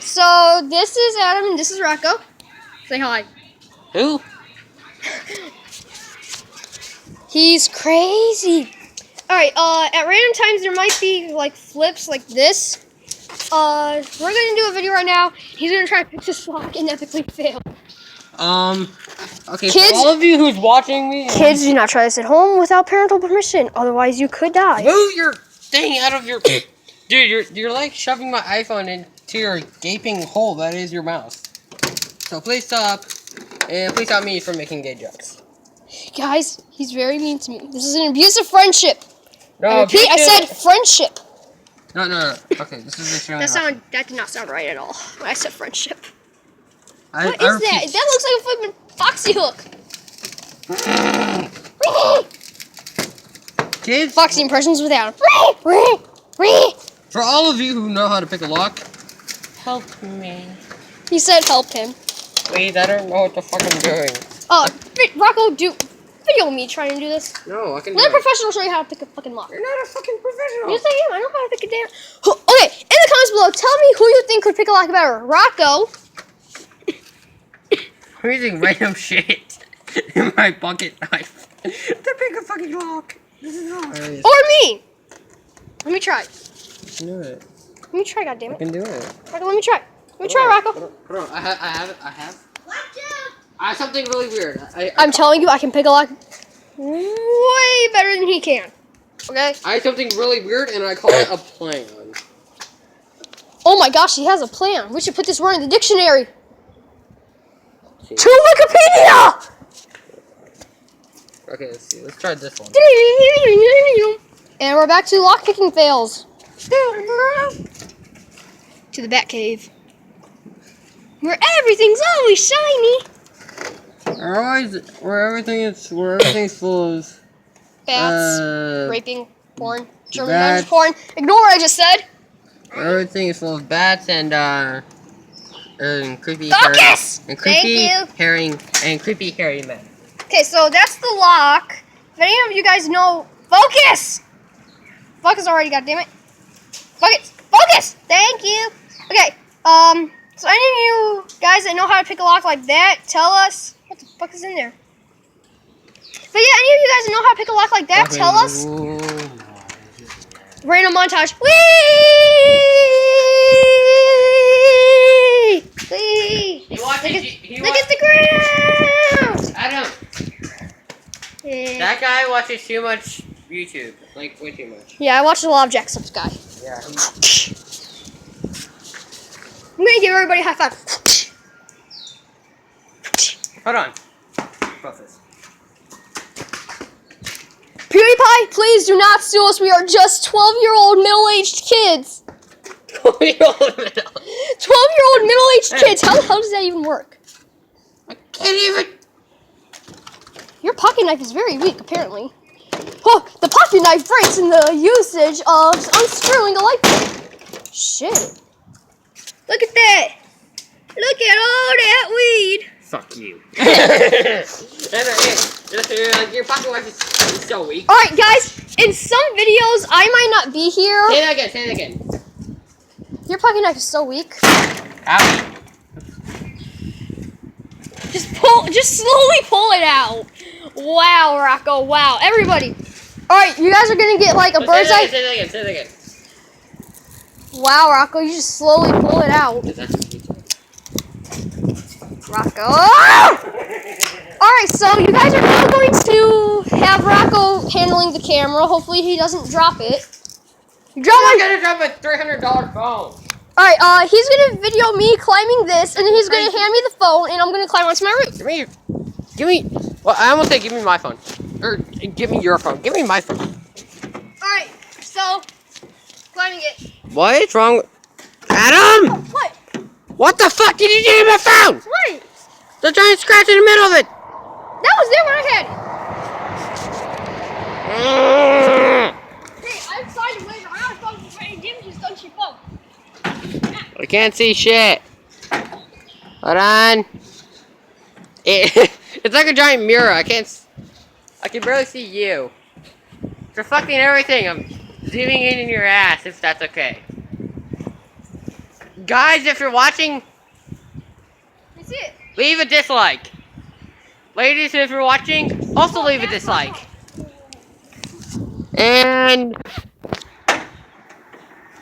so this is Adam and this is Rocco. Say hi. Who? He's crazy. Alright, at random times there might be like flips like this. We're gonna do a video right now. He's gonna try to pick this lock and epically fail. Okay, Kids, for all of you who's watching me... Kids, do not try this at home without parental permission, otherwise you could die. Move your thing out of your... Dude, you're like shoving my iPhone into your gaping hole that is your mouse. So please stop, and please stop me from making gay jokes. Guys, he's very mean to me. This is an abusive friendship. No, I repeat, I said friendship. No. Okay, this is the That did not sound right at all. I said friendship. What is that? That looks like a flippin' foxy hook. Kids, Foxy impressions with Adam. For all of you who know how to pick a lock, help me. He said help him. Please, I don't know what the fuck I'm doing. Rocco, video me trying to do this. No, I can do Let a it. professional show you how to pick a fucking lock. You're not a fucking professional. Yes, I am. I know how to pick a damn... Okay, in the comments below, tell me who you think could pick a lock better. Rocco. I'm using random shit in my pocket knife to pick a fucking lock. This is hilarious. Or me. Let me try. I can do it. Let me try, goddammit. I can do it. Rocco, let me try. Let me try, Rocco. Hold on. I have something really weird. I'm telling you, I can pick a lock way better than he can. Okay? I have something really weird, and I call it a plan. Oh my gosh, he has a plan. We should put this word in the dictionary. To Wikipedia! Okay, let's see. Let's try this one. And we're back to lock picking fails. To the Batcave. Where everything's always shiny. Where everything's full of Bats, raping, porn, German bats. language porn. Ignore what I just said. Everything is full of bats and creepy Focus! and creepy Thank creepy hairy men. Okay, so that's the lock. If any of you guys know, focus! Focus already, goddammit. Focus! Thank you. Okay, so any of you guys that know how to pick a lock like that, tell us what the fuck is in there. But yeah, any of you guys that know how to pick a lock like that, tell us. Random montage. Whee! Look at the ground! Adam, Yeah. that guy watches too much YouTube, like way too much. Yeah, I watched a lot of Jacksepticeye. Yeah. I'm gonna give everybody a high five. Hold on. Process. PewDiePie, please do not sue us. We are just 12-year-old middle-aged kids. 12-year-old 12-year-old middle-aged kids. How the hell does that even work? I can't even. Your pocket knife is very weak, apparently. Oh, the pocket knife breaks in the usage of unscrewing a light bulb. Shit. Look at that. Look at all that weed. Fuck you. Your pocket knife is so weak. Alright, guys. In some videos, I might not be here. Say that again. Your pocket knife is so weak. Ow. Just slowly pull it out. Wow, Rocco, wow. Everybody. Alright, you guys are gonna get like a bird's eye. Say it again. Wow, Rocco, you just slowly pull it out. Rocco. Alright, so you guys are now going to have Rocco handling the camera. Hopefully he doesn't drop it. I'm gonna drop a $300 phone. Alright, he's gonna video me climbing this, and then he's gonna hand me the phone, and I'm gonna climb onto my roof. Give me. Well, I almost said give me my phone, or give me your phone. Give me my phone. Alright, so climbing it. What is wrong, Adam? What? What the fuck did you do to my phone? What? The giant scratch in the middle of it. That was there when I had it. Hey, I'm trying to wave around. I thought it was very damages done to your phone. I can't see shit. Hold on. It's like a giant mirror. I can barely see you. It's reflecting everything. I'm zooming in your ass, if that's okay. Guys, if you're watching, That's it. leave a dislike. Ladies, if you're watching, also leave a dislike. And